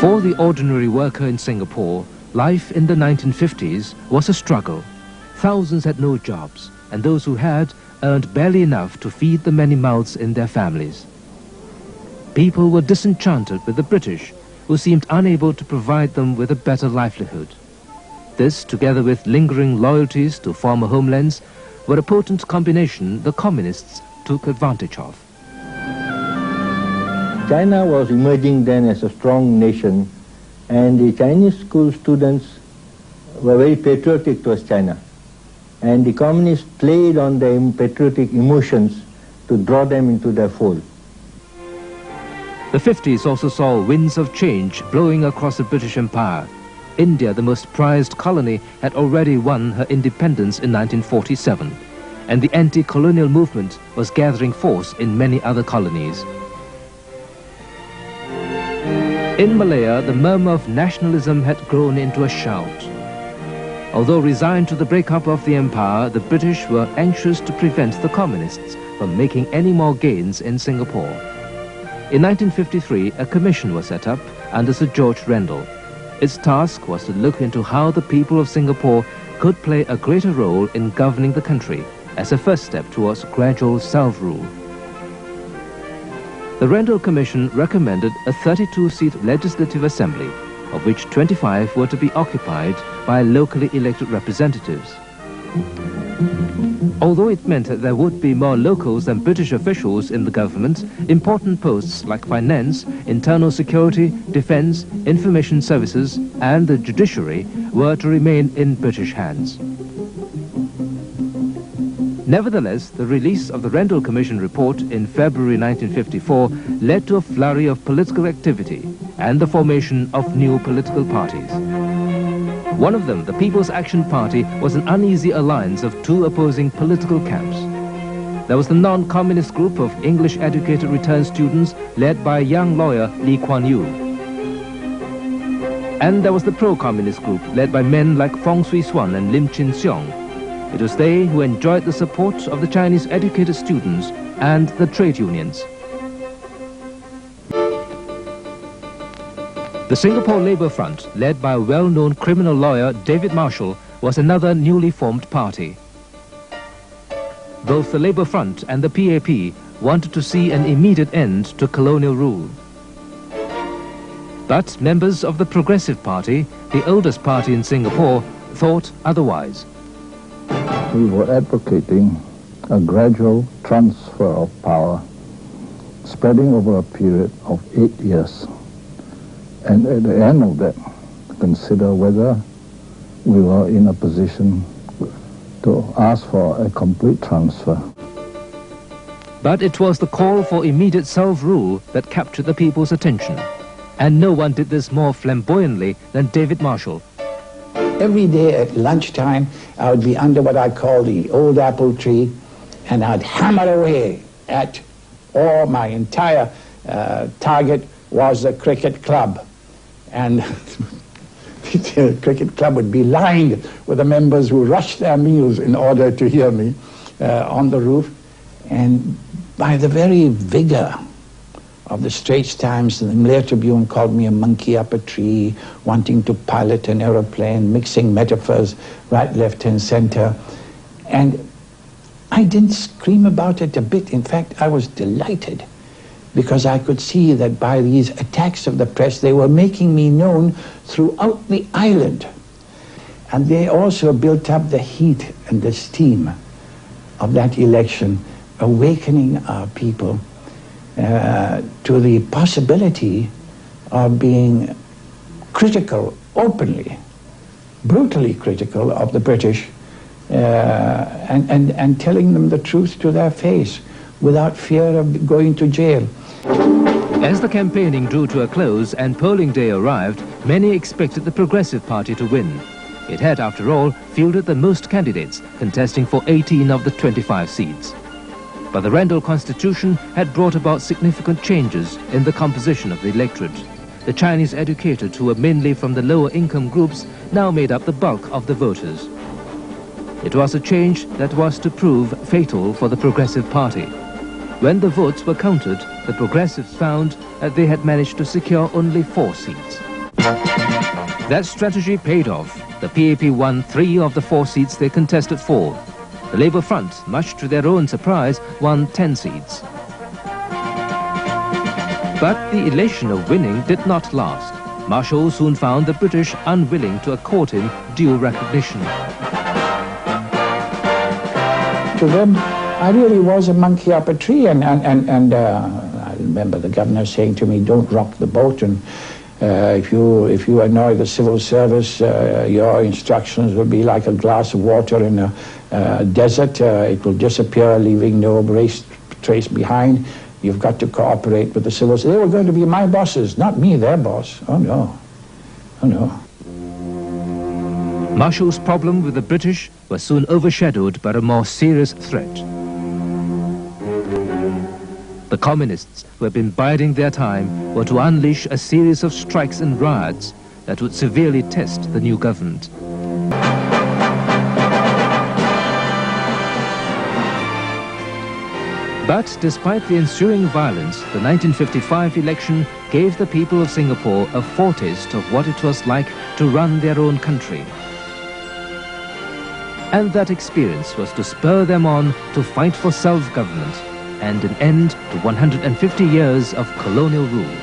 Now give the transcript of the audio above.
For the ordinary worker in Singapore, life in the 1950s was a struggle. Thousands had no jobs, and those who had earned barely enough to feed the many mouths in their families. People were disenchanted with the British, who seemed unable to provide them with a better livelihood. This, together with lingering loyalties to former homelands, were a potent combination the communists took advantage of. China was emerging then as a strong nation, and the Chinese school students were very patriotic towards China. And the communists played on their patriotic emotions to draw them into their fold. The 50s also saw winds of change blowing across the British Empire. India, the most prized colony, had already won her independence in 1947, and the anti-colonial movement was gathering force in many other colonies. In Malaya, the murmur of nationalism had grown into a shout. Although resigned to the breakup of the empire, the British were anxious to prevent the communists from making any more gains in Singapore. In 1953, a commission was set up under Sir George Rendell. Its task was to look into how the people of Singapore could play a greater role in governing the country as a first step towards gradual self-rule. The Rendell Commission recommended a 32-seat legislative assembly, of which 25 were to be occupied by locally elected representatives. Although it meant that there would be more locals than British officials in the government, important posts like finance, internal security, defense, information services, and the judiciary were to remain in British hands. Nevertheless, the release of the Rendell Commission report in February 1954 led to a flurry of political activity and the formation of new political parties. One of them, the People's Action Party, was an uneasy alliance of two opposing political camps. There was the non-communist group of English-educated returned students led by young lawyer Lee Kuan Yew. And there was the pro-communist group led by men like Fong Swee Suan and Lim Chin Siong. It was they who enjoyed the support of the Chinese educated students and the trade unions. The Singapore Labour Front, led by a well-known criminal lawyer David Marshall, was another newly formed party. Both the Labour Front and the PAP wanted to see an immediate end to colonial rule. But members of the Progressive Party, the oldest party in Singapore, thought otherwise. We were advocating a gradual transfer of power spreading over a period of 8 years. And at the end of that, consider whether we were in a position to ask for a complete transfer. But it was the call for immediate self-rule that captured the people's attention. And no one did this more flamboyantly than David Marshall. Every day at lunchtime, I would be under what I call the old apple tree, and I'd hammer away at, or my entire target was the cricket club. And the cricket club would be lined with the members who rushed their meals in order to hear me on the roof. And by the very vigor of the Straits Times, the Malaya Tribune called me a monkey up a tree, wanting to pilot an aeroplane, mixing metaphors right, left, and center. And I didn't scream about it a bit. In fact, I was delighted, because I could see that by these attacks of the press, they were making me known throughout the island. And they also built up the heat and the steam of that election, awakening our people to the possibility of being critical, openly, brutally critical of the British, and telling them the truth to their face without fear of going to jail. As the campaigning drew to a close and polling day arrived, many expected the Progressive Party to win. It had, after all, fielded the most candidates, contesting for 18 of the 25 seats. But the Rendell Constitution had brought about significant changes in the composition of the electorate. The Chinese educated, who were mainly from the lower income groups, now made up the bulk of the voters. It was a change that was to prove fatal for the Progressive Party. When the votes were counted, the Progressives found that they had managed to secure only 4 seats. That strategy paid off. The PAP won 3 of the 4 seats they contested for. The Labour Front, much to their own surprise, won 10 seats. But the elation of winning did not last. Marshall soon found the British unwilling to accord him due recognition. To them, I really was a monkey up a tree, and I remember the governor saying to me, "Don't rock the boat, and if you annoy the civil service, your instructions will be like a glass of water in a desert. It will disappear, leaving no trace behind. You've got to cooperate with the civil service." They were going to be my bosses, not me, their boss. Oh no, oh no. Marshall's problem with the British was soon overshadowed by a more serious threat. The communists, who had been biding their time, were to unleash a series of strikes and riots that would severely test the new government. But despite the ensuing violence, the 1955 election gave the people of Singapore a foretaste of what it was like to run their own country. And that experience was to spur them on to fight for self-government and an end to 150 years of colonial rule.